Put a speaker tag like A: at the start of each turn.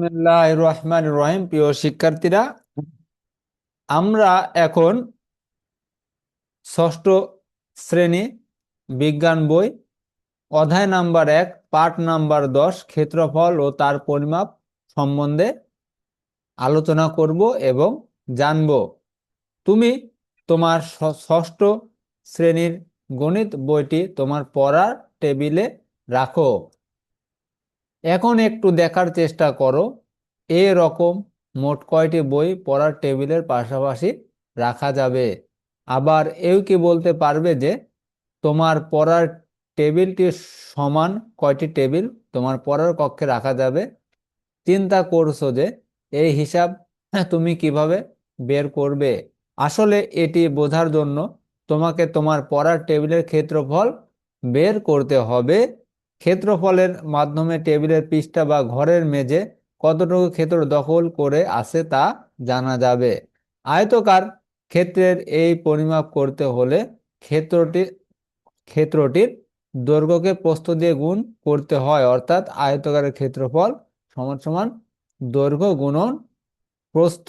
A: বিসমিল্লাহির রহমানির রহিম। প্রিয় শিক্ষার্থীরা, আমরা এখন ষষ্ঠ শ্রেণী বিজ্ঞান বই অধ্যায় নাম্বার 1 পাঠ নাম্বার 10 ক্ষেত্রফল ও তার পরিমাপ সম্বন্ধে আলোচনা করব এবং জানব। তুমি তোমার ষষ্ঠ শ্রেণীর গণিত বইটি তোমার পড়ার টেবিলে রাখো। এখন একটু দেখার চেষ্টা করো এরকম মোট কয়টি বই পড়ার টেবিলের পাশাপাশি রাখা যাবে। আবার এও কি বলতে পারবে যে তোমার পড়ার টেবিলটি সমান কয়টি টেবিল তোমার পড়ার কক্ষে রাখা যাবে? চিন্তা করছো যে এই হিসাব তুমি কিভাবে বের করবে? আসলে এটি বোঝার জন্য তোমাকে তোমার পড়ার টেবিলের ক্ষেত্রফল বের করতে হবে। ক্ষেত্রফলের মাধ্যমে টেবিলের পৃষ্ঠা বা ঘরের মেঝে কতটুকু ক্ষেত্র দখল করে আছে তা জানা যাবে। আয়তকার ক্ষেত্রের এই পরিমাপ করতে হলে ক্ষেত্রটি ক্ষেত্রটির দৈর্ঘ্যকে প্রস্থ দিয়ে গুণ করতে হয়, অর্থাৎ আয়তকারের ক্ষেত্রফল সমান সমান দৈর্ঘ্য গুণন প্রস্থ।